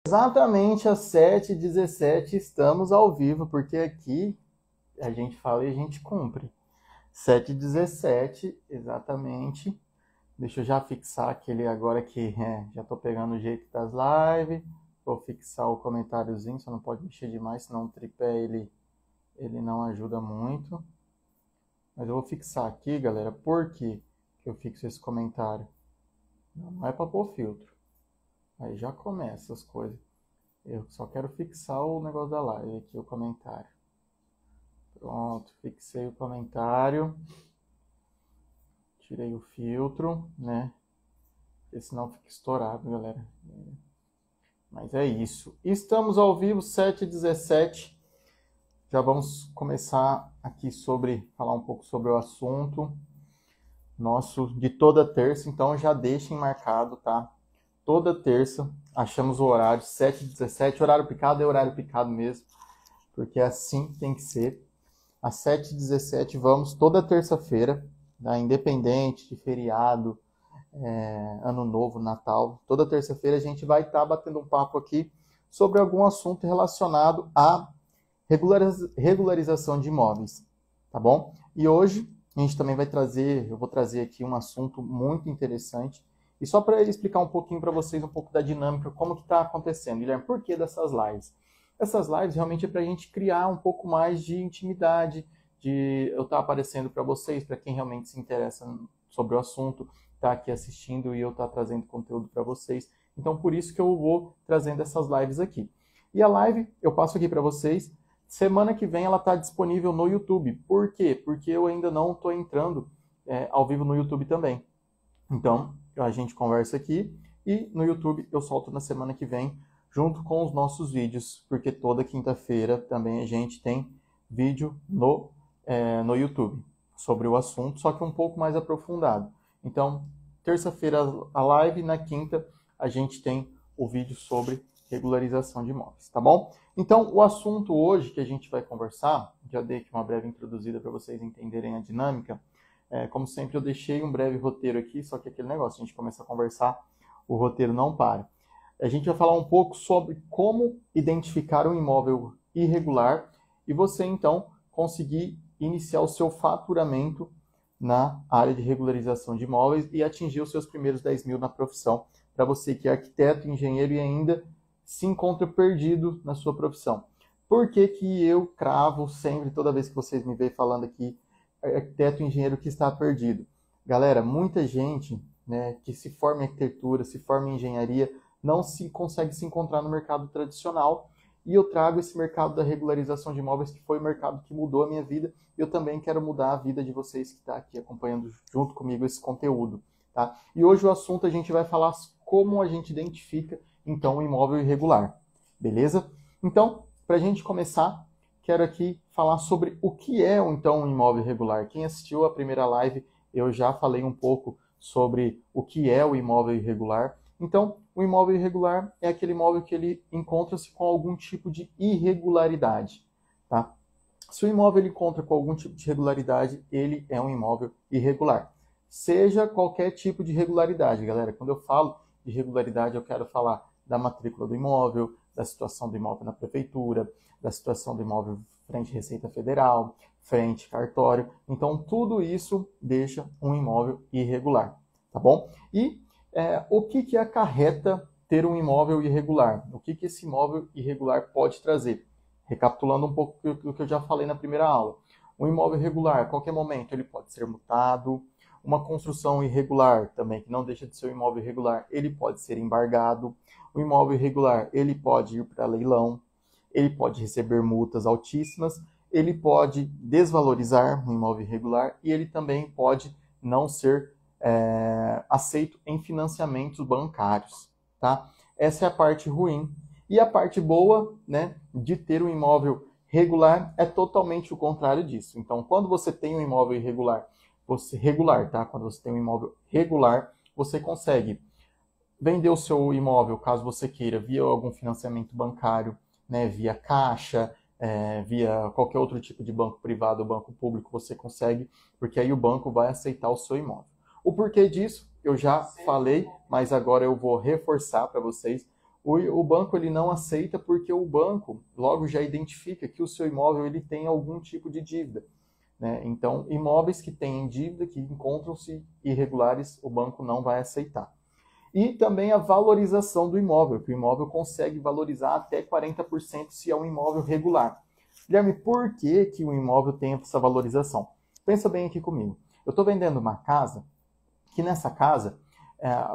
Exatamente às 7h17 estamos ao vivo, porque aqui a gente fala e a gente cumpre. 7h17, exatamente. Deixa eu já fixar aquele agora que já estou pegando o jeito das lives. Vou fixar o comentáriozinho, só não pode mexer demais, senão o tripé ele não ajuda muito. Mas eu vou fixar aqui, galera. Por que eu fixo esse comentário? Não é para pôr filtro. Aí já começa as coisas. Eu só quero fixar o negócio da live aqui, o comentário. Pronto, fixei o comentário. Tirei o filtro, né? Porque senão fica estourado, galera. Mas é isso. Estamos ao vivo, 7h17. Já vamos começar aqui falar um pouco sobre o assunto nosso de toda terça. Então já deixem marcado, tá? Toda terça, achamos o horário, 7h17. Horário picado é horário picado mesmo, porque assim tem que ser. Às 7h17 vamos toda terça-feira, tá? Independente de feriado, Ano Novo, Natal. Toda terça-feira a gente vai estar batendo um papo aqui sobre algum assunto relacionado à regularização de imóveis, tá bom? E hoje a gente também eu vou trazer aqui um assunto muito interessante. E só para explicar um pouquinho para vocês, um pouco da dinâmica, como que está acontecendo. Guilherme, por que dessas lives? Essas lives realmente é para a gente criar um pouco mais de intimidade, de eu estar aparecendo para vocês, para quem realmente se interessa sobre o assunto, tá aqui assistindo e eu estar trazendo conteúdo para vocês. Então, por isso que eu vou trazendo essas lives aqui. E a live, eu passo aqui para vocês. Semana que vem ela está disponível no YouTube. Por quê? Porque eu ainda não estou entrando ao vivo no YouTube também. Então, a gente conversa aqui e no YouTube eu solto na semana que vem, junto com os nossos vídeos, porque toda quinta-feira também a gente tem vídeo no YouTube sobre o assunto, só que um pouco mais aprofundado. Então, terça-feira a live, na quinta a gente tem o vídeo sobre regularização de imóveis, tá bom? Então, o assunto hoje que a gente vai conversar, já dei aqui uma breve introduzida para vocês entenderem a dinâmica. Como sempre, eu deixei um breve roteiro aqui, só que aquele negócio, a gente começa a conversar, o roteiro não para. A gente vai falar um pouco sobre como identificar um imóvel irregular e você, então, conseguir iniciar o seu faturamento na área de regularização de imóveis e atingir os seus primeiros 10 mil na profissão, para você que é arquiteto, engenheiro e ainda se encontra perdido na sua profissão. Por que que eu cravo sempre, toda vez que vocês me veem falando aqui, arquiteto, engenheiro que está perdido? Galera, muita gente, né, que se forma em arquitetura, se forma em engenharia, não consegue se encontrar no mercado tradicional. E eu trago esse mercado da regularização de imóveis, que foi o mercado que mudou a minha vida. E eu também quero mudar a vida de vocês que estão aqui acompanhando junto comigo esse conteúdo, tá? E hoje o assunto a gente vai falar como a gente identifica, então, um imóvel irregular, beleza? Então, para a gente começar, quero aqui falar sobre o que é, então, um imóvel irregular. Quem assistiu a primeira live, eu já falei um pouco sobre o que é o imóvel irregular. Então, o imóvel irregular é aquele imóvel que ele encontra-se com algum tipo de irregularidade, tá? Se o imóvel ele encontra com algum tipo de irregularidade, ele é um imóvel irregular. Seja qualquer tipo de irregularidade, galera. Quando eu falo de irregularidade, eu quero falar da matrícula do imóvel, da situação do imóvel na prefeitura, da situação do imóvel frente à Receita Federal, frente cartório. Então, tudo isso deixa um imóvel irregular, tá bom? E o que acarreta ter um imóvel irregular? O que esse imóvel irregular pode trazer? Recapitulando um pouco do que eu já falei na primeira aula. Um imóvel irregular, a qualquer momento, ele pode ser multado. Uma construção irregular também, que não deixa de ser um imóvel irregular, ele pode ser embargado. O imóvel irregular, ele pode ir para leilão. Ele pode receber multas altíssimas. Ele pode desvalorizar um imóvel irregular e ele também pode não ser aceito em financiamentos bancários, tá? Essa é a parte ruim. E a parte boa, né, de ter um imóvel regular é totalmente o contrário disso. Então, quando você tem um imóvel irregular, tá? Quando você tem um imóvel regular, você consegue vender o seu imóvel, caso você queira, via algum financiamento bancário, né, via Caixa, via qualquer outro tipo de banco privado ou banco público, você consegue, porque aí o banco vai aceitar o seu imóvel. O porquê disso, eu já falei, mas agora eu vou reforçar para vocês. O banco ele não aceita porque o banco logo já identifica que o seu imóvel ele tem algum tipo de dívida, né? Então, imóveis que têm dívida, que encontram-se irregulares, o banco não vai aceitar. E também a valorização do imóvel, que o imóvel consegue valorizar até 40% se é um imóvel regular. Guilherme, por que que o imóvel tem essa valorização? Pensa bem aqui comigo. Eu estou vendendo uma casa, que nessa casa,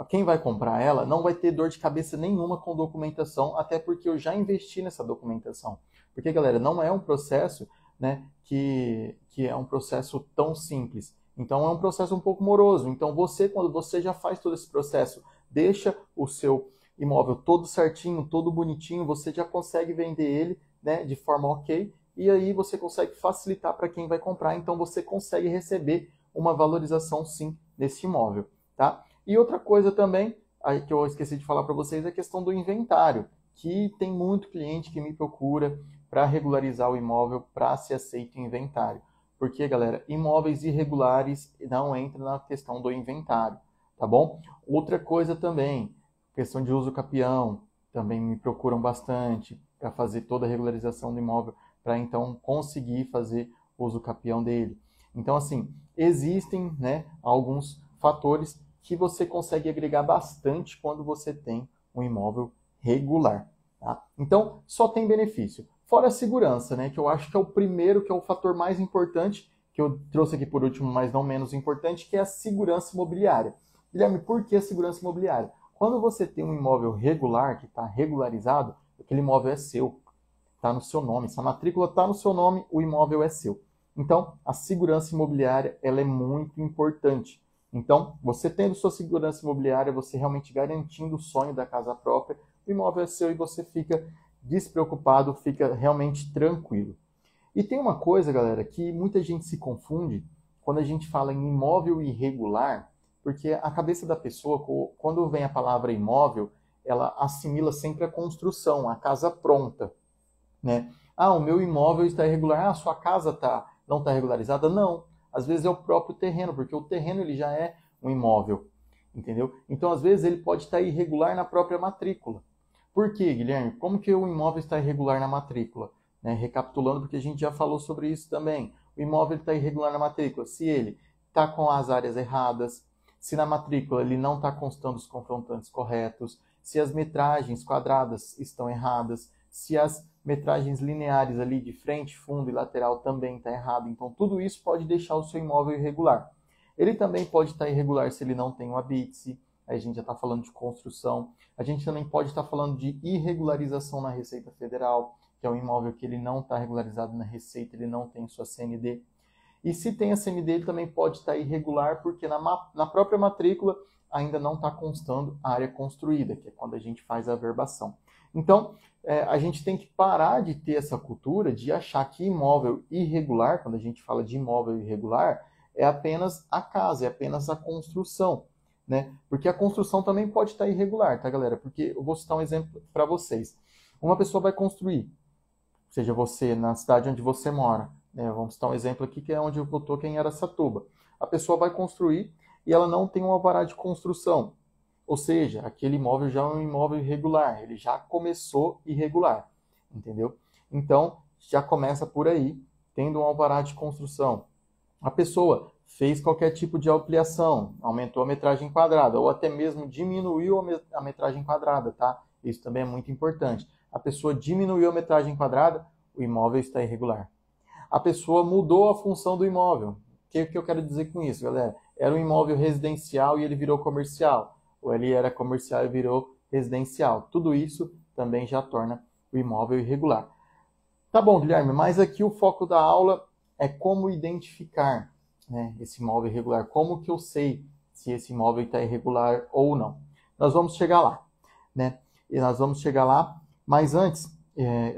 quem vai comprar ela não vai ter dor de cabeça nenhuma com documentação, até porque eu já investi nessa documentação. Porque, galera, não é um processo, né, que é um processo tão simples. Então, é um processo um pouco moroso. Então, quando você já faz todo esse processo, deixa o seu imóvel todo certinho, todo bonitinho, você já consegue vender ele, né, de forma ok, e aí você consegue facilitar para quem vai comprar. Então, você consegue receber uma valorização, sim, desse imóvel, tá? E outra coisa também, aí que eu esqueci de falar para vocês, é a questão do inventário, que tem muito cliente que me procura para regularizar o imóvel para se aceite o inventário. Porque, galera, imóveis irregulares não entram na questão do inventário, tá bom? Outra coisa também, questão de uso capião, também me procuram bastante para fazer toda a regularização do imóvel, para então conseguir fazer uso capião dele. Então, assim, existem, né, alguns fatores que você consegue agregar bastante quando você tem um imóvel regular. Tá? Então, só tem benefício. Fora a segurança, né, que eu acho que é o primeiro, que é o fator mais importante, que eu trouxe aqui por último, mas não menos importante, que é a segurança imobiliária. Guilherme, por que a segurança imobiliária? Quando você tem um imóvel regular, que está regularizado, aquele imóvel é seu, está no seu nome. Se a matrícula está no seu nome, o imóvel é seu. Então, a segurança imobiliária ela é muito importante. Então, você tendo sua segurança imobiliária, você realmente garantindo o sonho da casa própria, o imóvel é seu e você fica despreocupado, fica realmente tranquilo. E tem uma coisa, galera, que muita gente se confunde quando a gente fala em imóvel irregular, porque a cabeça da pessoa, quando vem a palavra imóvel, ela assimila sempre a construção, a casa pronta, né? Ah, o meu imóvel está irregular. Ah, sua casa não está regularizada? Não. Às vezes é o próprio terreno, porque o terreno ele já é um imóvel, entendeu? Então, às vezes, ele pode estar irregular na própria matrícula. Por quê, Guilherme? Como que o imóvel está irregular na matrícula? Né? Recapitulando, porque a gente já falou sobre isso também. O imóvel está irregular na matrícula se ele está com as áreas erradas, se na matrícula ele não está constando os confrontantes corretos, se as metragens quadradas estão erradas, se as metragens lineares ali de frente, fundo e lateral também está errado. Então, tudo isso pode deixar o seu imóvel irregular. Ele também pode estar irregular se ele não tem o habite-se. Aí a gente já está falando de construção. A gente também pode estar falando de irregularização na Receita Federal, que é um imóvel que ele não está regularizado na Receita, ele não tem sua CND. E se tem a CND, ele também pode estar irregular porque na própria matrícula ainda não está constando a área construída, que é quando a gente faz a averbação. Então, a gente tem que parar de ter essa cultura de achar que imóvel irregular, quando a gente fala de imóvel irregular, é apenas a casa, é apenas a construção, né? Porque a construção também pode estar irregular, tá, galera? Porque eu vou citar um exemplo para vocês. Uma pessoa vai construir, seja você na cidade onde você mora, né? Vamos citar um exemplo aqui que é onde eu estou, que é em Araçatuba. A pessoa vai construir e ela não tem um alvará de construção. Ou seja, aquele imóvel já é um imóvel irregular, ele já começou irregular, entendeu? Então, já começa por aí, tendo um alvará de construção. A pessoa fez qualquer tipo de ampliação, aumentou a metragem quadrada, ou até mesmo diminuiu a metragem quadrada, tá? Isso também é muito importante. A pessoa diminuiu a metragem quadrada, o imóvel está irregular. A pessoa mudou a função do imóvel. O que eu quero dizer com isso, galera? Era um imóvel residencial e ele virou comercial. Ou ele era comercial e virou residencial. Tudo isso também já torna o imóvel irregular. Tá bom, Guilherme, mas aqui o foco da aula é como identificar, né, esse imóvel irregular. Como que eu sei se esse imóvel está irregular ou não? Nós vamos chegar lá, né? E nós vamos chegar lá, mas antes,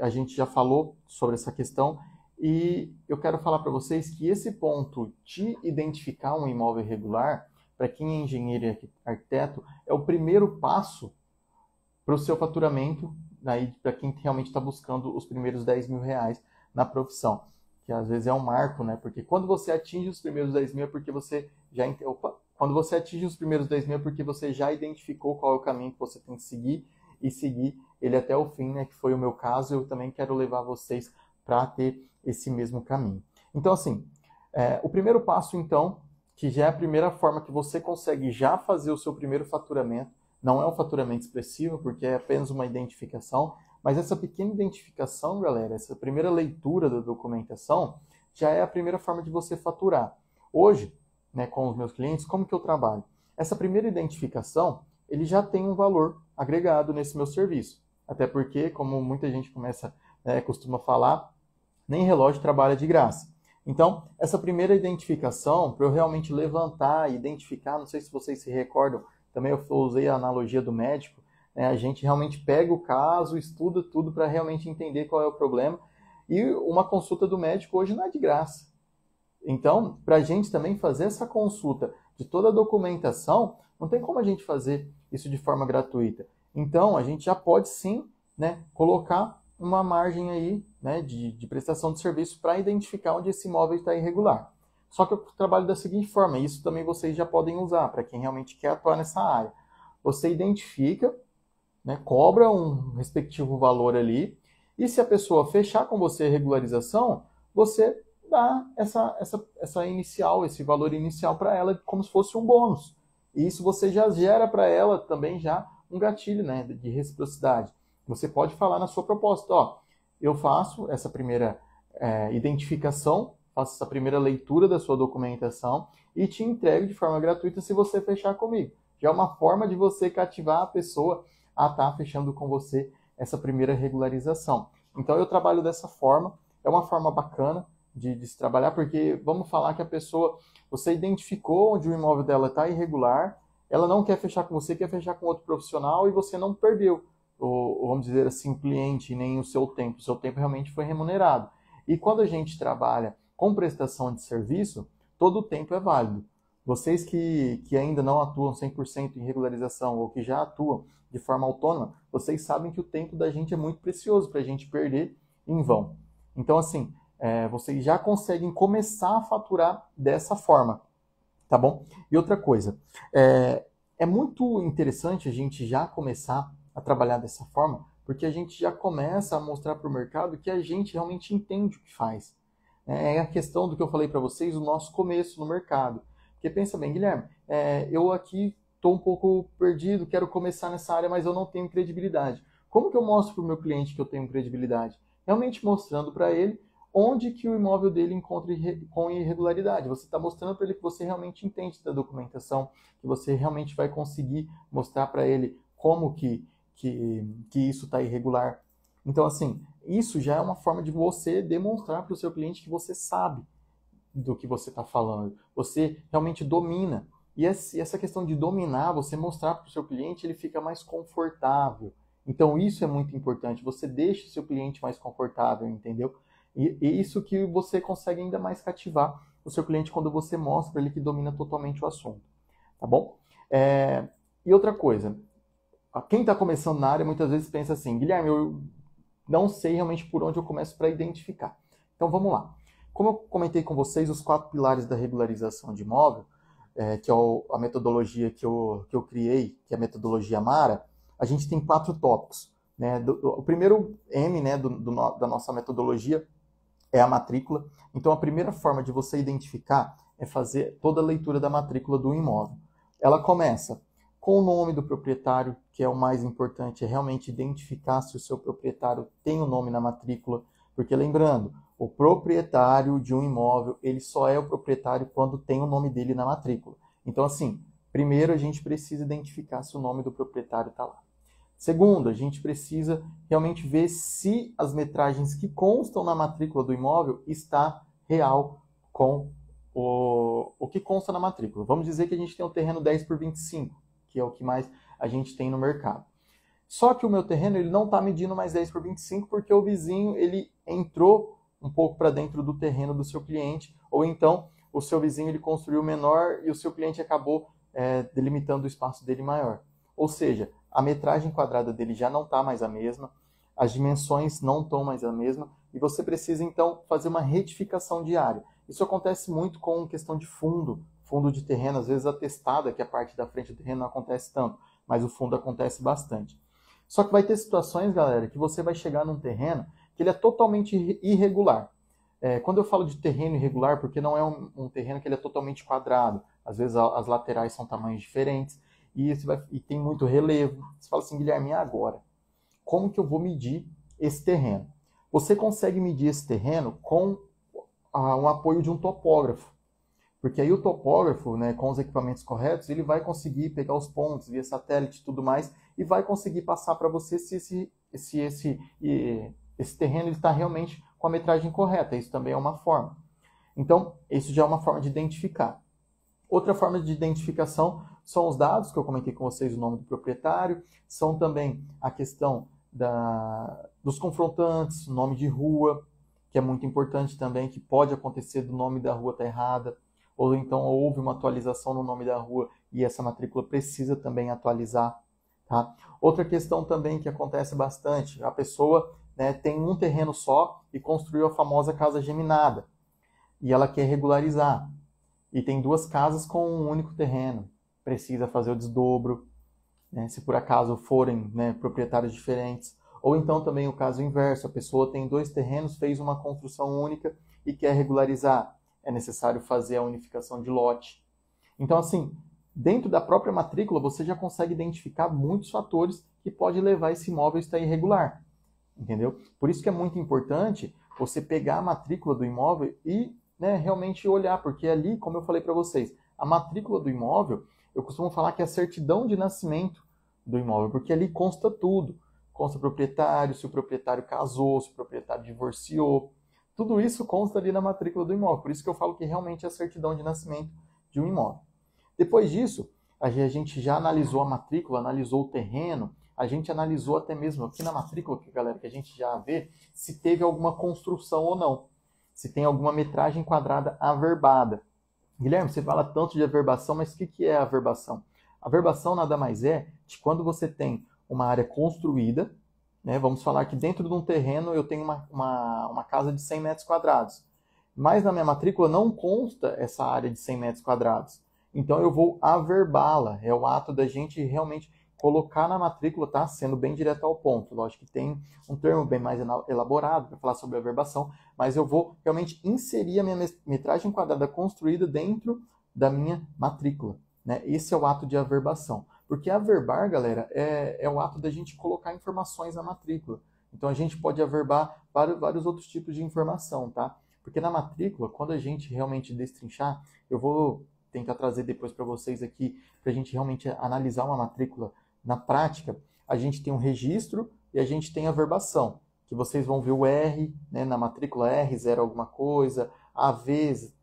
a gente já falou sobre essa questão e eu quero falar para vocês que esse ponto de identificar um imóvel irregular, para quem é engenheiro e arquiteto, é o primeiro passo para o seu faturamento, para quem realmente está buscando os primeiros 10 mil reais na profissão, que às vezes é um marco, né? Porque quando você atinge os primeiros 10 mil é porque você já... quando você atinge os primeiros 10 mil é porque você já identificou qual é o caminho que você tem que seguir e seguir ele até o fim, né, que foi o meu caso. Eu também quero levar vocês para ter esse mesmo caminho. Então, assim, o primeiro passo, então, que já é a primeira forma que você consegue já fazer o seu primeiro faturamento, não é um faturamento expressivo, porque é apenas uma identificação, mas essa pequena identificação, galera, essa primeira leitura da documentação, já é a primeira forma de você faturar. Hoje, né, com os meus clientes, como que eu trabalho? Essa primeira identificação, ele já tem um valor agregado nesse meu serviço. Até porque, como muita gente costuma falar, nem relógio trabalha de graça. Então, essa primeira identificação, para eu realmente levantar e identificar, não sei se vocês se recordam, também eu usei a analogia do médico, né? A gente realmente pega o caso, estuda tudo para realmente entender qual é o problema. E uma consulta do médico hoje não é de graça. Então, para a gente também fazer essa consulta de toda a documentação, não tem como a gente fazer isso de forma gratuita. Então, a gente já pode sim, né, colocar uma margem aí, né, de prestação de serviço para identificar onde esse imóvel está irregular. Só que eu trabalho da seguinte forma, isso também vocês já podem usar para quem realmente quer atuar nessa área. Você identifica, né, cobra um respectivo valor ali, e se a pessoa fechar com você a regularização, você dá essa inicial, esse valor inicial para ela como se fosse um bônus. E isso você já gera para ela também já um gatilho, né, de reciprocidade. Você pode falar na sua proposta, ó, eu faço essa primeira identificação, faço essa primeira leitura da sua documentação e te entrego de forma gratuita se você fechar comigo. Já é uma forma de você cativar a pessoa a estar fechando com você essa primeira regularização. Então eu trabalho dessa forma, é uma forma bacana de se trabalhar, porque vamos falar que a pessoa, você identificou onde o imóvel dela está irregular, ela não quer fechar com você, quer fechar com outro profissional e você não perdeu, vamos dizer assim, o cliente, nem o seu tempo realmente foi remunerado. E quando a gente trabalha com prestação de serviço, todo o tempo é válido. Vocês que ainda não atuam 100% em regularização ou que já atuam de forma autônoma, vocês sabem que o tempo da gente é muito precioso para a gente perder em vão. Então, assim, vocês já conseguem começar a faturar dessa forma, tá bom? E outra coisa, é muito interessante a gente já começar a trabalhar dessa forma, porque a gente já começa a mostrar para o mercado que a gente realmente entende o que faz. É a questão do que eu falei para vocês, o nosso começo no mercado. Porque pensa bem, Guilherme, eu aqui estou um pouco perdido, quero começar nessa área, mas eu não tenho credibilidade. Como que eu mostro para o meu cliente que eu tenho credibilidade? Realmente mostrando para ele onde que o imóvel dele encontra com irregularidade. Você está mostrando para ele que você realmente entende da documentação, que você realmente vai conseguir mostrar para ele como que isso está irregular. Então, assim, isso já é uma forma de você demonstrar para o seu cliente que você sabe do que você está falando. Você realmente domina. E essa questão de dominar, você mostrar para o seu cliente, ele fica mais confortável. Então, isso é muito importante. Você deixa o seu cliente mais confortável, entendeu? E isso que você consegue ainda mais cativar o seu cliente quando você mostra para ele que domina totalmente o assunto. Tá bom? E outra coisa, quem está começando na área muitas vezes pensa assim, Guilherme, eu não sei realmente por onde eu começo para identificar. Então vamos lá. Como eu comentei com vocês, os 4 pilares da regularização de imóvel, que é a metodologia que eu criei, que é a metodologia Mara, a gente tem 4 tópicos. Né? O primeiro M, né, da nossa metodologia é a matrícula. Então a primeira forma de você identificar é fazer toda a leitura da matrícula do imóvel. Ela começa com o nome do proprietário, que é o mais importante, é realmente identificar se o seu proprietário tem o nome na matrícula, porque lembrando, o proprietário de um imóvel, ele só é o proprietário quando tem o nome dele na matrícula. Então, assim, primeiro a gente precisa identificar se o nome do proprietário está lá. Segundo, a gente precisa realmente ver se as metragens que constam na matrícula do imóvel está real com o que consta na matrícula. Vamos dizer que a gente tem um terreno 10 por 25, que é o que mais a gente tem no mercado. Só que o meu terreno ele não está medindo mais 10 por 25 porque o vizinho ele entrou um pouco para dentro do terreno do seu cliente, ou então o seu vizinho ele construiu menor e o seu cliente acabou delimitando o espaço dele maior. Ou seja, a metragem quadrada dele já não está mais a mesma, as dimensões não estão mais a mesma, e você precisa então fazer uma retificação de área. Isso acontece muito com questão de fundo de terreno, às vezes a testada, que é a parte da frente do terreno, não acontece tanto, mas o fundo acontece bastante. Só que vai ter situações, galera, que você vai chegar num terreno que ele é totalmente irregular. Quando eu falo de terreno irregular, porque não é um terreno que ele é totalmente quadrado. Às vezes as laterais são tamanhos diferentes e tem muito relevo. Você fala assim, Guilherme, e agora? Como que eu vou medir esse terreno? Você consegue medir esse terreno com o apoio de um topógrafo. Porque aí o topógrafo, né, com os equipamentos corretos, ele vai conseguir pegar os pontos via satélite e tudo mais, e vai conseguir passar para você se esse terreno está realmente com a metragem correta. Isso também é uma forma. Então, isso já é uma forma de identificar. Outra forma de identificação são os dados, que eu comentei com vocês, o nome do proprietário, são também a questão dos confrontantes, nome de rua, que é muito importante também, que pode acontecer do nome da rua estar errada, ou então houve uma atualização no nome da rua e essa matrícula precisa também atualizar. Tá? Outra questão também que acontece bastante, a pessoa, né, tem um terreno só e construiu a famosa casa geminada, e ela quer regularizar, e tem duas casas com um único terreno, precisa fazer o desdobro, né, se por acaso forem, né, proprietários diferentes. Ou então também o caso inverso, a pessoa tem dois terrenos, fez uma construção única e quer regularizar. É necessário fazer a unificação de lote. Então, assim, dentro da própria matrícula, você já consegue identificar muitos fatores que podem levar esse imóvel a estar irregular. Entendeu? Por isso que é muito importante você pegar a matrícula do imóvel e, né, realmente olhar, porque ali, como eu falei para vocês, a matrícula do imóvel, eu costumo falar que é a certidão de nascimento do imóvel, porque ali consta tudo. Consta o proprietário, se o proprietário casou, se o proprietário divorciou. Tudo isso consta ali na matrícula do imóvel. Por isso que eu falo que realmente é a certidão de nascimento de um imóvel. Depois disso, a gente já analisou a matrícula, analisou o terreno, a gente analisou até mesmo aqui na matrícula, galera, que a gente já vê se teve alguma construção ou não. Se tem alguma metragem quadrada averbada. Guilherme, você fala tanto de averbação, mas o que é a averbação? A averbação nada mais é de quando você tem uma área construída, né? Vamos falar que dentro de um terreno eu tenho uma casa de 100 metros quadrados, mas na minha matrícula não consta essa área de 100 metros quadrados. Então eu vou averbá-la, é o ato da gente realmente colocar na matrícula, tá? Sendo bem direto ao ponto. Lógico que tem um termo bem mais elaborado para falar sobre a averbação, mas eu vou realmente inserir a minha metragem quadrada construída dentro da minha matrícula, né? Esse é o ato de averbação. Porque averbar, galera, é o ato da gente colocar informações na matrícula. Então a gente pode averbar vários outros tipos de informação, tá? Porque na matrícula, quando a gente realmente destrinchar, eu vou tentar trazer depois para vocês aqui, para a gente realmente analisar uma matrícula na prática, a gente tem um registro e a gente tem a averbação, que vocês vão ver o R, né, na matrícula R0 alguma coisa, AV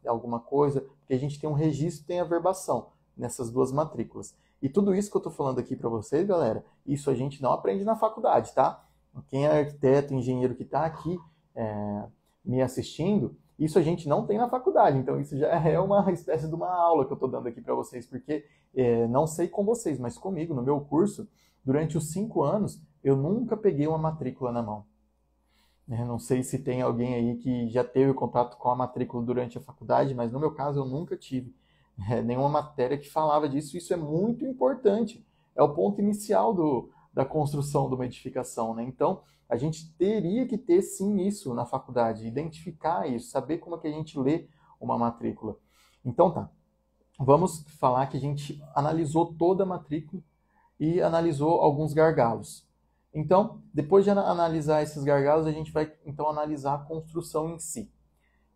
alguma coisa, porque a gente tem um registro e tem a averbação nessas duas matrículas. E tudo isso que eu estou falando aqui para vocês, galera, isso a gente não aprende na faculdade, tá? Quem é arquiteto, engenheiro que está aqui me assistindo, isso a gente não tem na faculdade. Então isso já é uma espécie de uma aula que eu estou dando aqui para vocês, porque não sei com vocês, mas comigo, no meu curso, durante os 5 anos, eu nunca peguei uma matrícula na mão. Não sei se tem alguém aí que já teve contato com a matrícula durante a faculdade, mas no meu caso eu nunca tive nenhuma matéria que falava disso. Isso é muito importante. É o ponto inicial da construção de uma edificação, né? Então, a gente teria que ter sim isso na faculdade, identificar isso, saber como é que a gente lê uma matrícula. Então tá, vamos falar que a gente analisou toda a matrícula e analisou alguns gargalos. Então, depois de analisar esses gargalos, a gente vai então analisar a construção em si.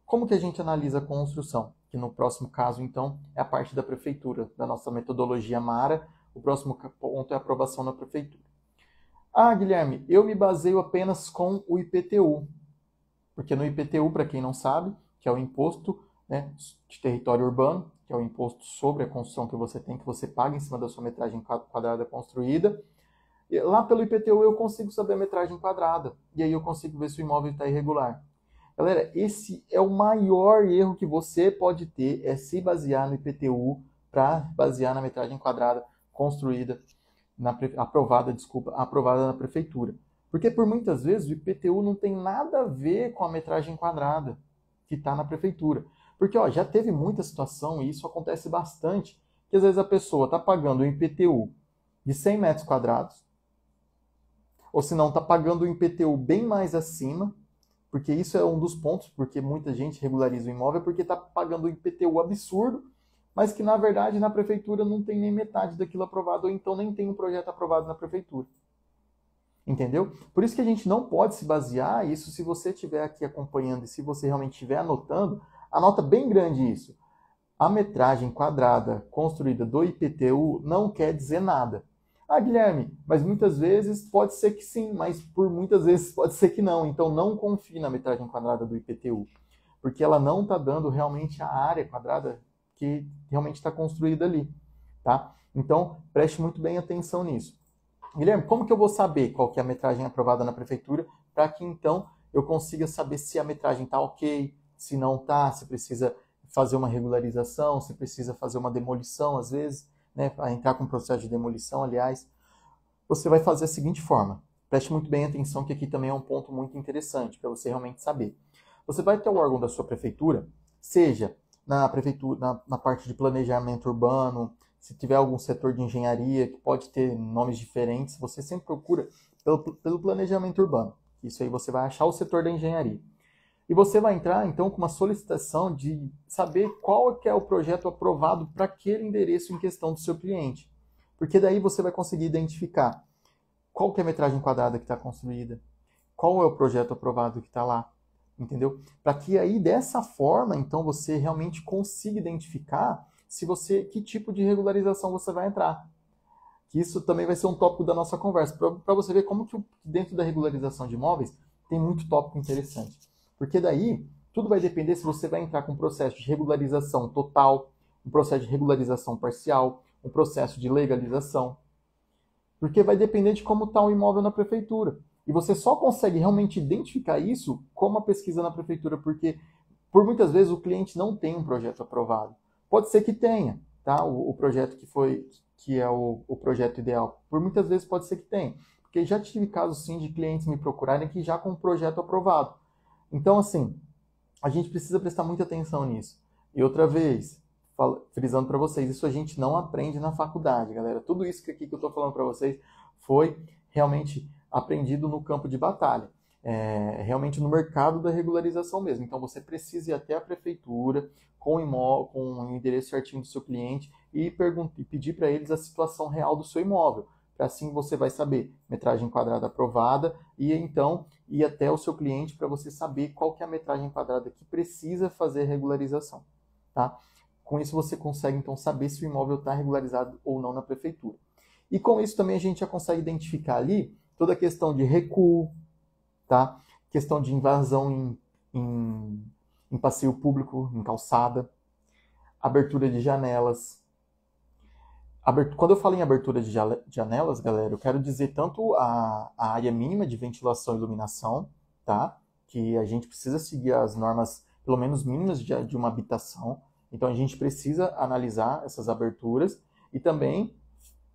Como que a gente analisa a construção? Que no próximo caso, então, é a parte da prefeitura, da nossa metodologia MARA. O próximo ponto é a aprovação na prefeitura. Ah, Guilherme, eu me baseio apenas com o IPTU. Porque no IPTU, para quem não sabe, que é o imposto, né, de território urbano, que é o imposto sobre a construção que você paga em cima da sua metragem quadrada construída. E lá pelo IPTU eu consigo saber a metragem quadrada. E aí eu consigo ver se o imóvel está irregular. Galera, esse é o maior erro que você pode ter, é se basear no IPTU para basear na metragem quadrada construída, aprovada na prefeitura. Porque por muitas vezes o IPTU não tem nada a ver com a metragem quadrada que está na prefeitura. Porque já teve muita situação, e isso acontece bastante, que às vezes a pessoa está pagando um IPTU de 100 metros quadrados, ou se não, está pagando o IPTU bem mais acima, porque isso é um dos pontos, porque muita gente regulariza o imóvel porque está pagando o IPTU absurdo, mas que na verdade na prefeitura não tem nem metade daquilo aprovado, ou então nem tem um projeto aprovado na prefeitura. Entendeu? Por isso que a gente não pode se basear, isso se você estiver aqui acompanhando e se você realmente estiver anotando, anota bem grande isso. A metragem quadrada construída do IPTU não quer dizer nada. Ah, Guilherme, mas muitas vezes pode ser que sim, mas por muitas vezes pode ser que não. Então não confie na metragem quadrada do IPTU, porque ela não está dando realmente a área quadrada que realmente está construída ali. Tá? Então preste muito bem atenção nisso. Guilherme, como que eu vou saber qual que é a metragem aprovada na prefeitura para que então eu consiga saber se a metragem está ok, se não está, se precisa fazer uma regularização, se precisa fazer uma demolição às vezes, né, para entrar com o processo de demolição, aliás, você vai fazer da seguinte forma. Preste muito bem atenção que aqui também é um ponto muito interessante para você realmente saber. Você vai ter o órgão da sua prefeitura, seja na prefeitura, na parte de planejamento urbano, se tiver algum setor de engenharia que pode ter nomes diferentes, você sempre procura pelo planejamento urbano. Isso aí você vai achar o setor da engenharia. E você vai entrar, então, com uma solicitação de saber qual que é o projeto aprovado para aquele endereço em questão do seu cliente. Porque daí você vai conseguir identificar qual que é a metragem quadrada que está construída, qual é o projeto aprovado que está lá, entendeu? Para que aí, dessa forma, então, você realmente consiga identificar que tipo de regularização você vai entrar. Que isso também vai ser um tópico da nossa conversa, para você ver como que dentro da regularização de imóveis tem muito tópico interessante. Porque daí, tudo vai depender se você vai entrar com um processo de regularização total, um processo de regularização parcial, um processo de legalização. Porque vai depender de como está o imóvel na prefeitura. E você só consegue realmente identificar isso com uma pesquisa na prefeitura, porque por muitas vezes o cliente não tem um projeto aprovado. Pode ser que tenha, tá? O projeto que é o projeto ideal. Por muitas vezes pode ser que tenha. Porque já tive casos sim de clientes me procurarem que já com o projeto aprovado. Então, assim, a gente precisa prestar muita atenção nisso. E outra vez, frisando para vocês, isso a gente não aprende na faculdade, galera. Tudo isso que eu estou falando para vocês foi realmente aprendido no campo de batalha. Realmente no mercado da regularização mesmo. Então você precisa ir até a prefeitura com o endereço certinho do seu cliente e pedir para eles a situação real do seu imóvel. Assim você vai saber metragem quadrada aprovada e então ir até o seu cliente para você saber qual que é a metragem quadrada que precisa fazer regularização. Tá? Com isso você consegue então saber se o imóvel está regularizado ou não na prefeitura. E com isso também a gente já consegue identificar ali toda a questão de recuo, tá? Questão de invasão em passeio público, em calçada, abertura de janelas. Quando eu falo em abertura de janelas, galera, eu quero dizer tanto a área mínima de ventilação e iluminação, tá? Que a gente precisa seguir as normas, pelo menos mínimas, de uma habitação. Então a gente precisa analisar essas aberturas e também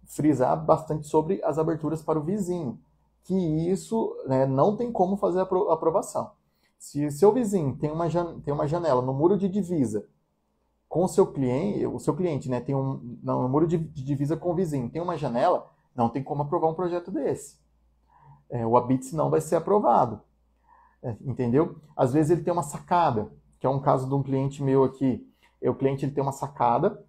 frisar bastante sobre as aberturas para o vizinho, que isso, né, não tem como fazer a aprovação. Se seu vizinho tem uma janela no muro de divisa com o seu cliente, né, tem um muro de divisa com o vizinho, tem uma janela, não tem como aprovar um projeto desse. O habite não vai ser aprovado. Entendeu? Às vezes ele tem uma sacada, que é um caso de um cliente meu aqui. O cliente ele tem uma sacada,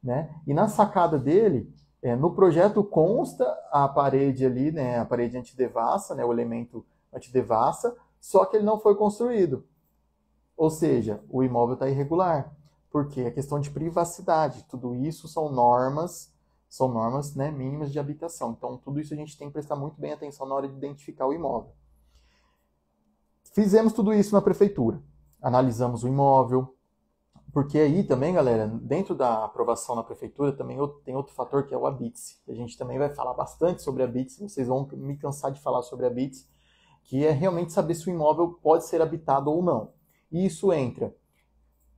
né, e na sacada dele, no projeto consta a parede ali, né, a parede antidevassa, né, o elemento antidevassa, só que ele não foi construído. Ou seja, o imóvel está irregular. Porque é questão de privacidade. Tudo isso são normas, né, mínimas de habitação. Então, tudo isso a gente tem que prestar muito bem atenção na hora de identificar o imóvel. Fizemos tudo isso na prefeitura. Analisamos o imóvel. Porque aí também, galera, dentro da aprovação na prefeitura, também tem outro fator que é o habite. A gente também vai falar bastante sobre habite. Vocês vão me cansar de falar sobre habite, que é realmente saber se o imóvel pode ser habitado ou não. E isso entra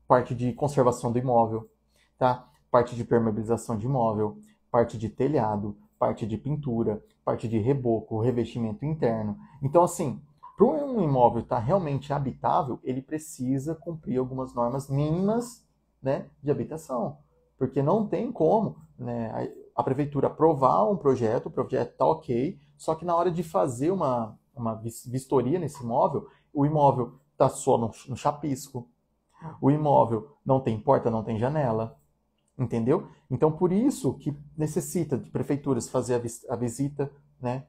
parte de conservação do imóvel, tá? Parte de permeabilização de imóvel, parte de telhado, parte de pintura, parte de reboco, revestimento interno. Então, assim, para um imóvel estar realmente habitável, ele precisa cumprir algumas normas mínimas, né, de habitação. Porque não tem como, né, a prefeitura aprovar um projeto, o projeto está ok, Só que na hora de fazer uma vistoria nesse imóvel, o imóvel está só no chapisco, o imóvel não tem porta, não tem janela, entendeu? Então, por isso que necessita de prefeituras fazer a visita, né,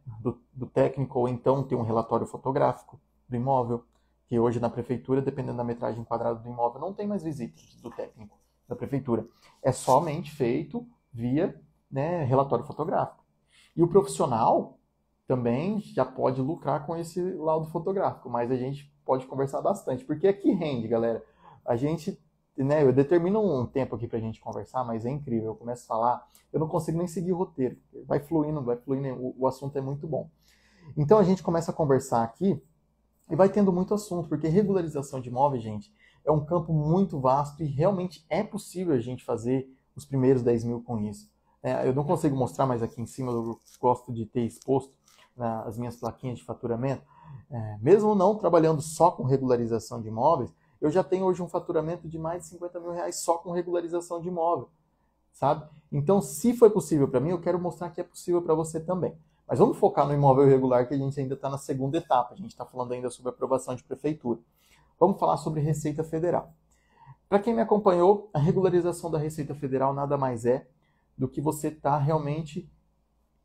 do técnico, ou então ter um relatório fotográfico do imóvel, que hoje na prefeitura, dependendo da metragem quadrada do imóvel, não tem mais visita do técnico da prefeitura. É somente feito via, né, relatório fotográfico. E o profissional também já pode lucrar com esse laudo fotográfico, mas a gente pode conversar bastante, porque aqui rende, galera. A gente, né, eu determino um tempo aqui pra gente conversar, mas é incrível, eu começo a falar, eu não consigo nem seguir o roteiro, vai fluindo, o assunto é muito bom. Então a gente começa a conversar aqui e vai tendo muito assunto, porque regularização de imóveis, gente, é um campo muito vasto e realmente é possível a gente fazer os primeiros 10 mil com isso. Eu não consigo mostrar, mas aqui em cima eu gosto de ter exposto as minhas plaquinhas de faturamento. Mesmo não trabalhando só com regularização de imóveis, eu já tenho hoje um faturamento de mais de 50 mil reais só com regularização de imóvel, sabe? Então, se foi possível para mim, eu quero mostrar que é possível para você também. Mas vamos focar no imóvel irregular, que a gente ainda está na segunda etapa. A gente está falando ainda sobre aprovação de prefeitura. Vamos falar sobre Receita Federal. Para quem me acompanhou, a regularização da Receita Federal nada mais é do que você está realmente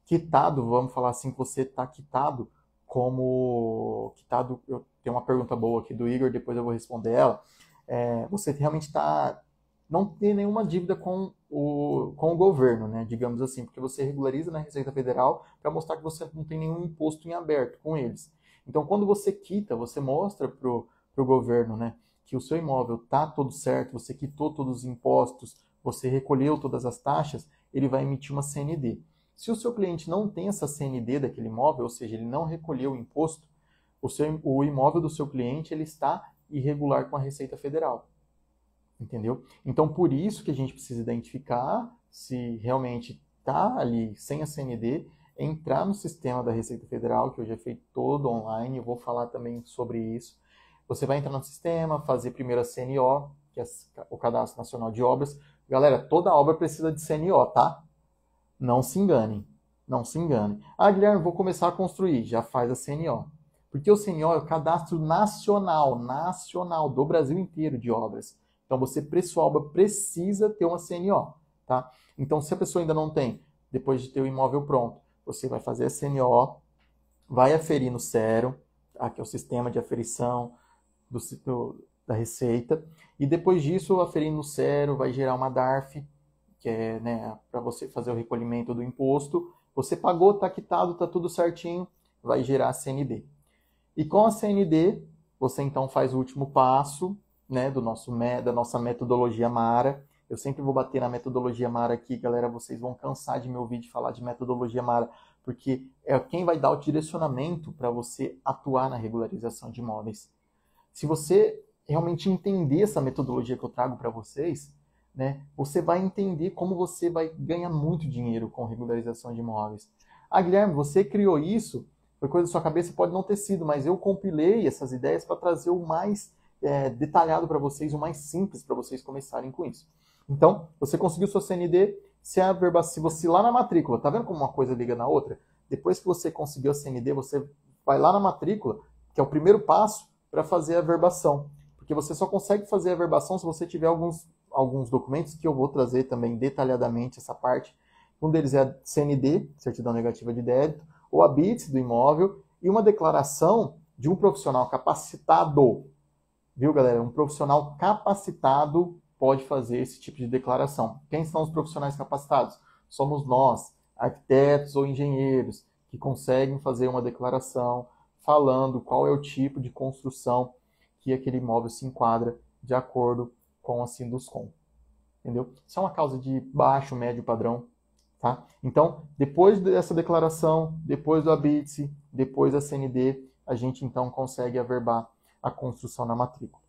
quitado, vamos falar assim, que você está quitado como... Quitado, eu tenho uma pergunta boa aqui do Igor, depois eu vou responder ela. Você realmente não tem nenhuma dívida com o governo, né, digamos assim, porque você regulariza na Receita Federal para mostrar que você não tem nenhum imposto em aberto com eles. Então, quando você quita, você mostra para o governo, né, que o seu imóvel está todo certo, você quitou todos os impostos, você recolheu todas as taxas, ele vai emitir uma CND. Se o seu cliente não tem essa CND daquele imóvel, ou seja, ele não recolheu o imposto, o imóvel do seu cliente ele está irregular com a Receita Federal. Entendeu? Então, por isso que a gente precisa identificar se realmente está ali sem a CND, entrar no sistema da Receita Federal, que hoje é feito todo online, eu vou falar também sobre isso. Você vai entrar no sistema, fazer primeiro a CNO, que é o Cadastro Nacional de Obras. Galera, toda obra precisa de CNO, tá? Não se enganem, não se enganem. Guilherme, vou começar a construir, já faz a CNO. Porque o CNO é o Cadastro Nacional do Brasil inteiro de obras. Então, você, para sua obra, precisa ter uma CNO, tá? Então, se a pessoa ainda não tem, depois de ter o imóvel pronto, você vai fazer a CNO, vai aferir no SERO, tá? Que é o Sistema de Aferição da Receita, e depois disso, aferir no SERO, vai gerar uma DARF, que é, né, para você fazer o recolhimento do imposto. Você pagou, está quitado, está tudo certinho, vai gerar a CND. E com a CND, você então faz o último passo, né, da nossa metodologia MARA. Eu sempre vou bater na metodologia MARA aqui, galera, vocês vão cansar de me ouvir de falar de metodologia MARA, porque é quem vai dar o direcionamento para você atuar na regularização de imóveis. Se você realmente entender essa metodologia que eu trago para vocês, né, você vai entender como você vai ganhar muito dinheiro com regularização de imóveis. Guilherme, você criou isso, foi coisa da sua cabeça, pode não ter sido, mas eu compilei essas ideias para trazer o mais detalhado para vocês, o mais simples para vocês começarem com isso. Então, você conseguiu sua CND, se você lá na matrícula, tá vendo como uma coisa liga na outra? Depois que você conseguiu a CND, você vai lá na matrícula, que é o primeiro passo para fazer a verbação. Porque você só consegue fazer a verbação se você tiver alguns documentos que eu vou trazer também detalhadamente essa parte. Um deles é a CND, Certidão Negativa de Débito, ou a BITS do imóvel, e uma declaração de um profissional capacitado. Viu, galera? Um profissional capacitado pode fazer esse tipo de declaração. Quem são os profissionais capacitados? Somos nós, arquitetos ou engenheiros, que conseguem fazer uma declaração falando qual é o tipo de construção que aquele imóvel se enquadra de acordo com a Sinduscom. Entendeu? Isso é uma causa de baixo, médio padrão. Tá? Então, depois dessa declaração, depois do ABITSE, depois da CND, a gente então consegue averbar a construção na matrícula.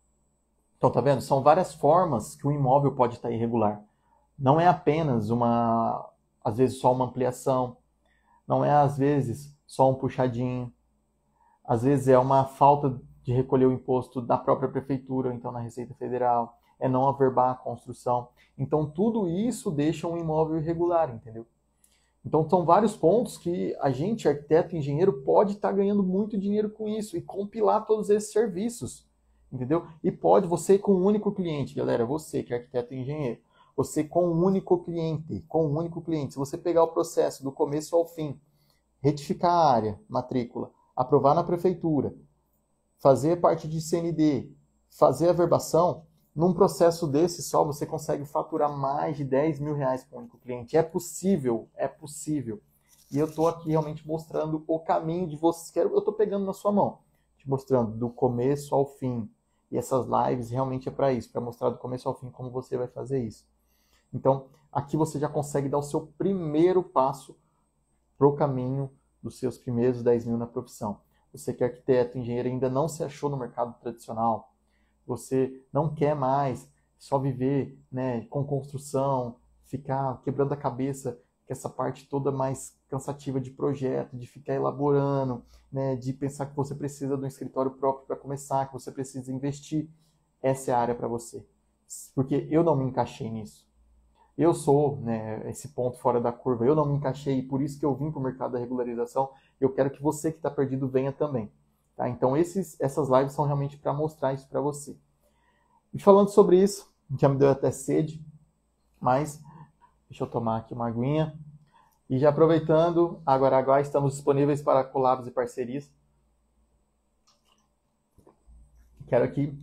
Então, tá vendo? São várias formas que o imóvel pode estar irregular. Não é apenas às vezes só uma ampliação, não é às vezes só um puxadinho, às vezes é uma falta de recolher o imposto da própria prefeitura, ou então na Receita Federal, é não averbar a construção. Então, tudo isso deixa um imóvel irregular, entendeu? Então, são vários pontos que a gente, arquiteto e engenheiro, pode estar ganhando muito dinheiro com isso e compilar todos esses serviços, entendeu? E pode, você com um único cliente, galera, você que é arquiteto e engenheiro, você com um único cliente, se você pegar o processo do começo ao fim, retificar a área, matrícula, aprovar na prefeitura, fazer parte de CND, fazer a verbação, num processo desse só você consegue faturar mais de 10 mil reais para um único cliente. É possível, é possível. E eu estou aqui realmente mostrando o caminho de você. Eu estou pegando na sua mão, te mostrando do começo ao fim. E essas lives realmente é para isso, para mostrar do começo ao fim como você vai fazer isso. Então, aqui você já consegue dar o seu primeiro passo para o caminho dos seus primeiros 10 mil na profissão. Você que é arquiteto, engenheiro, ainda não se achou no mercado tradicional, você não quer mais só viver, né, com construção, ficar quebrando a cabeça com essa parte toda mais cansativa de projeto, de ficar elaborando, né, de pensar que você precisa de um escritório próprio para começar, que você precisa investir. Essa é a área para você. Porque eu não me encaixei nisso. Eu sou, né, esse ponto fora da curva, eu não me encaixei, e por isso que eu vim para o mercado da regularização. Eu quero que você que está perdido venha também. Tá? Então essas lives são realmente para mostrar isso para você. E falando sobre isso, já me deu até sede, mas deixa eu tomar aqui uma aguinha. E já aproveitando, agora estamos disponíveis para collabs e parcerias. Quero aqui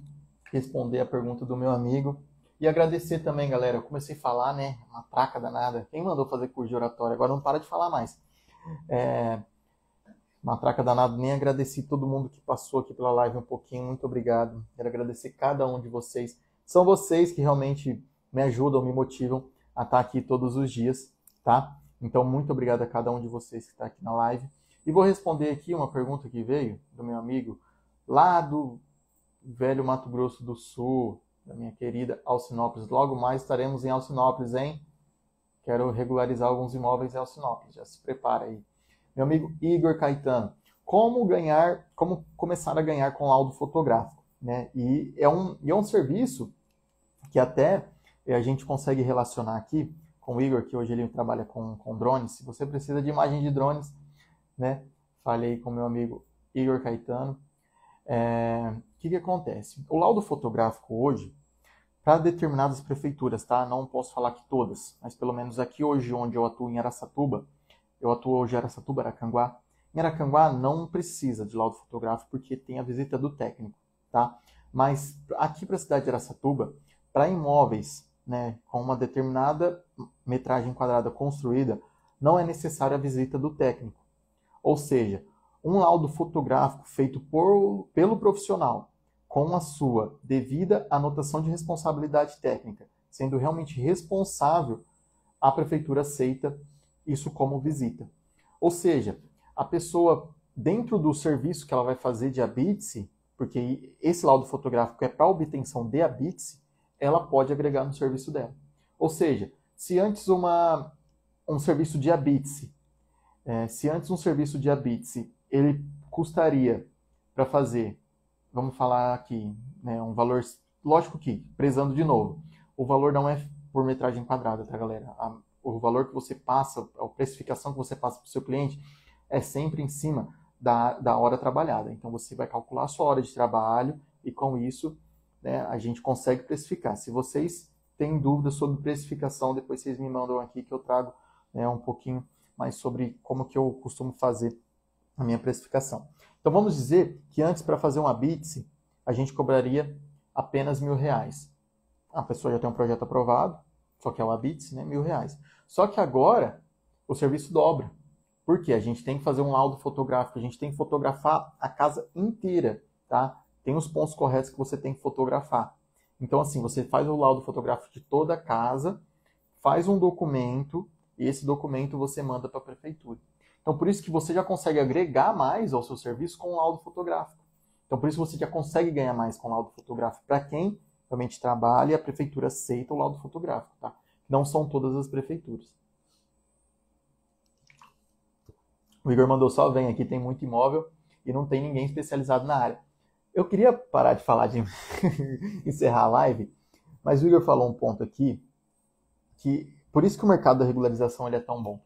responder a pergunta do meu amigo. E agradecer também, galera. Eu comecei a falar, né? Uma traca danada. Quem mandou fazer curso de oratória? Agora não para de falar mais. Uma traca danada. Nem agradeci todo mundo que passou aqui pela live um pouquinho. Muito obrigado. Quero agradecer cada um de vocês. São vocês que realmente me ajudam, me motivam a estar aqui todos os dias, tá? Então, muito obrigado a cada um de vocês que está aqui na live. E vou responder aqui uma pergunta que veio do meu amigo lá do velho Mato Grosso do Sul, da minha querida Alcinópolis. Logo mais estaremos em Alcinópolis, hein? Quero regularizar alguns imóveis em Alcinópolis. Já se prepara aí. Meu amigo Igor Caetano. Como começar a ganhar com laudo fotográfico, né? E é um serviço que até a gente consegue relacionar aqui com o Igor, que hoje ele trabalha com drones. Se você precisa de imagem de drones, né? Falei com meu amigo Igor Caetano. O que acontece? O laudo fotográfico hoje, para determinadas prefeituras, tá? Não posso falar que todas, mas pelo menos aqui hoje, onde eu atuo em Araçatuba, eu atuo hoje em Araçatuba, Aracanguá. Em Aracanguá não precisa de laudo fotográfico porque tem a visita do técnico, tá? Mas aqui para a cidade de Araçatuba, para imóveis, né, com uma determinada metragem quadrada construída, não é necessária a visita do técnico. Ou seja, um laudo fotográfico feito pelo profissional, com a sua devida anotação de responsabilidade técnica, sendo realmente responsável, a prefeitura aceita isso como visita. Ou seja, a pessoa, dentro do serviço que ela vai fazer de habite-se, porque esse laudo fotográfico é para obtenção de habite-se, ela pode agregar no serviço dela. Ou seja, se antes um serviço de habite-se, ele custaria para fazer, vamos falar aqui, né, um valor, lógico que, prezando de novo, o valor não é por metragem quadrada, tá, galera? O valor que você passa, a precificação que você passa para o seu cliente é sempre em cima da hora trabalhada. Então, você vai calcular a sua hora de trabalho e, com isso, né, a gente consegue precificar. Se vocês têm dúvidas sobre precificação, depois vocês me mandam aqui que eu trago, né, um pouquinho mais sobre como que eu costumo fazer a minha precificação. Então, vamos dizer que antes, para fazer um habite-se, a gente cobraria apenas R$1.000. A pessoa já tem um projeto aprovado, só que é o habite-se, né, R$1.000. Só que agora, o serviço dobra. Por quê? A gente tem que fazer um laudo fotográfico, a gente tem que fotografar a casa inteira, tá? Tem os pontos corretos que você tem que fotografar. Então, assim, você faz o laudo fotográfico de toda a casa, faz um documento, e esse documento você manda para a prefeitura. Então, por isso que você já consegue agregar mais ao seu serviço com o laudo fotográfico. Então, por isso você já consegue ganhar mais com o laudo fotográfico. Para quem realmente trabalha e a prefeitura aceita o laudo fotográfico, tá? Não são todas as prefeituras. O Igor mandou só vem aqui, tem muito imóvel e não tem ninguém especializado na área. Eu queria parar de falar de encerrar a live, mas o Igor falou um ponto aqui que por isso que o mercado da regularização ele é tão bom.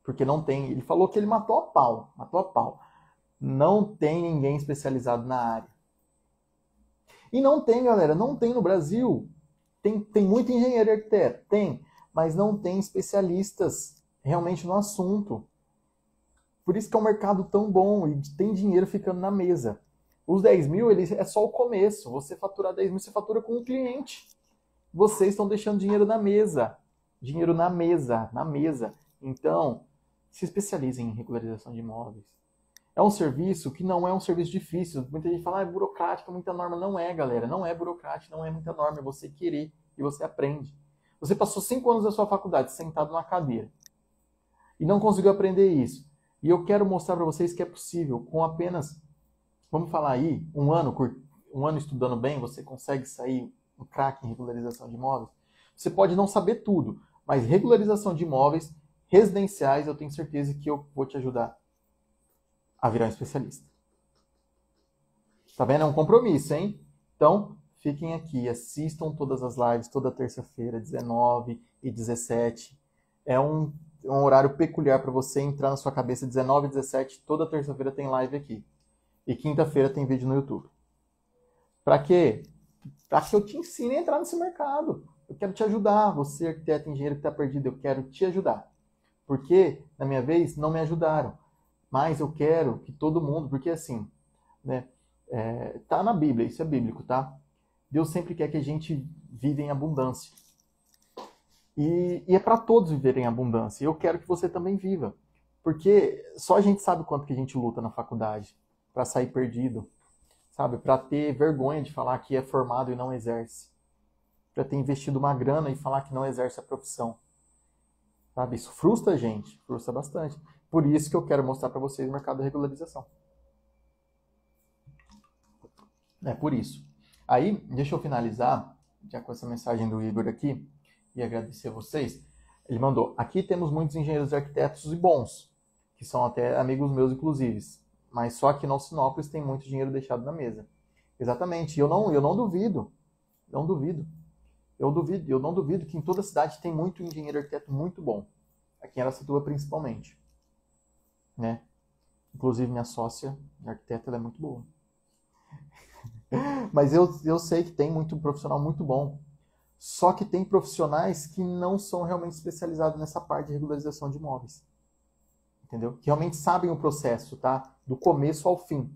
Porque não tem, ele falou que ele matou a pau, matou a pau. Não tem ninguém especializado na área. E não tem, galera, não tem no Brasil. Tem muito engenheiro e arquiteto, tem, mas não tem especialistas realmente no assunto. Por isso que é um mercado tão bom e tem dinheiro ficando na mesa. Os 10 mil é só o começo. Você faturar 10 mil, você fatura com um cliente. Vocês estão deixando dinheiro na mesa. Dinheiro na mesa, na mesa. Então, se especializem em regularização de imóveis. É um serviço que não é um serviço difícil. Muita gente fala, é burocrático, muita norma. Não é, galera. Não é burocrático, não é muita norma. É você querer e você aprende. Você passou 5 anos da sua faculdade sentado numa cadeira e não conseguiu aprender isso. E eu quero mostrar para vocês que é possível. Com apenas, vamos falar aí, um ano estudando bem, você consegue sair um craque em regularização de imóveis. Você pode não saber tudo, mas regularização de imóveis residenciais, eu tenho certeza que eu vou te ajudar a virar um especialista. Tá vendo? É um compromisso, hein? Então, fiquem aqui, assistam todas as lives, toda terça-feira, 19 e 17. É um horário peculiar para você entrar na sua cabeça, 19 e 17, toda terça-feira tem live aqui. E quinta-feira tem vídeo no YouTube. Para quê? Para que eu te ensine a entrar nesse mercado. Eu quero te ajudar, você arquiteto, engenheiro que está perdido, eu quero te ajudar. Porque, na minha vez, não me ajudaram. Mas eu quero que todo mundo, porque assim, né, tá na Bíblia, isso é bíblico, tá? Deus sempre quer que a gente viva em abundância. E é para todos viverem em abundância. E eu quero que você também viva. Porque só a gente sabe quanto que a gente luta na faculdade para sair perdido, sabe? Para ter vergonha de falar que é formado e não exerce. Para ter investido uma grana e falar que não exerce a profissão. Sabe? Isso frustra a gente, frustra bastante. Por isso que eu quero mostrar para vocês o mercado da regularização. É por isso. Aí, deixa eu finalizar, já com essa mensagem do Igor aqui, e agradecer a vocês. Ele mandou, aqui temos muitos engenheiros e arquitetos e bons, que são até amigos meus, inclusive, mas só aqui no Sinópolis tem muito dinheiro deixado na mesa. Exatamente, e eu não duvido, não duvido. Eu não duvido que em toda a cidade tem muito engenheiro e arquiteto muito bom. Aqui em Araçatuba, principalmente. Né? Inclusive, minha sócia, minha arquiteta, ela é muito boa. Mas eu sei que tem muito profissional muito bom. Só que tem profissionais que não são realmente especializados nessa parte de regularização de imóveis. Entendeu? Que realmente sabem o processo, tá? Do começo ao fim.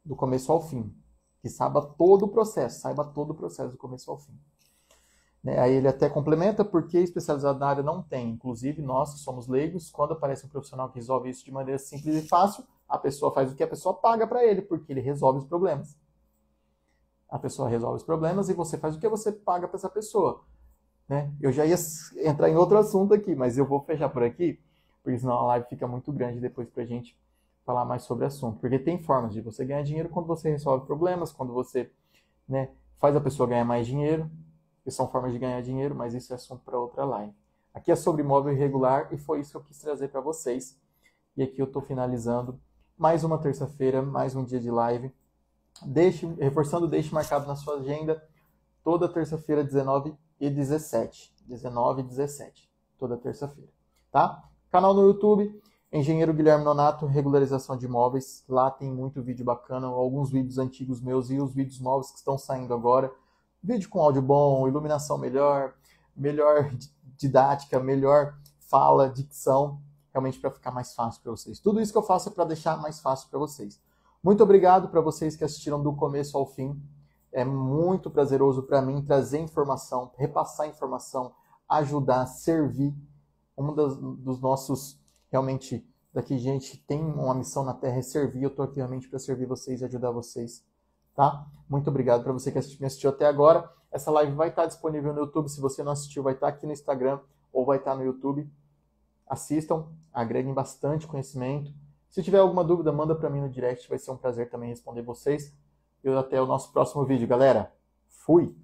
Do começo ao fim. Que saiba todo o processo do começo ao fim. Né? Aí ele até complementa, porque especializado na área não tem. Inclusive, nós que somos leigos, quando aparece um profissional que resolve isso de maneira simples e fácil, a pessoa faz o que a pessoa paga para ele, porque ele resolve os problemas. A pessoa resolve os problemas e você faz o que você paga para essa pessoa. Né? Eu já ia entrar em outro assunto aqui, mas eu vou fechar por aqui, porque senão a live fica muito grande depois para a gente falar mais sobre o assunto. Porque tem formas de você ganhar dinheiro quando você resolve problemas, quando você, né, faz a pessoa ganhar mais dinheiro, que são formas de ganhar dinheiro, mas isso é assunto para outra live. Aqui é sobre imóvel irregular e foi isso que eu quis trazer para vocês. E aqui eu estou finalizando mais uma terça-feira, mais um dia de live. Reforçando, deixe marcado na sua agenda toda terça-feira, 19 e 17. 19 e 17, toda terça-feira. Tá? Canal no YouTube, Engenheiro Guilherme Nonato, regularização de imóveis. Lá tem muito vídeo bacana, alguns vídeos antigos meus e os vídeos novos que estão saindo agora. Vídeo com áudio bom, iluminação melhor didática, melhor fala, dicção, realmente para ficar mais fácil para vocês. Tudo isso que eu faço é para deixar mais fácil para vocês. Muito obrigado para vocês que assistiram do começo ao fim. É muito prazeroso para mim trazer informação, repassar informação, ajudar, servir. Dos nossos, realmente, daqui a gente tem uma missão na Terra, é servir. Eu estou aqui realmente para servir vocês e ajudar vocês. Tá? Muito obrigado para você que me assistiu até agora. Essa live vai estar disponível no YouTube. Se você não assistiu, vai estar aqui no Instagram ou vai estar no YouTube. Assistam, agreguem bastante conhecimento. Se tiver alguma dúvida, manda para mim no direct. Vai ser um prazer também responder vocês. E até o nosso próximo vídeo, galera. Fui!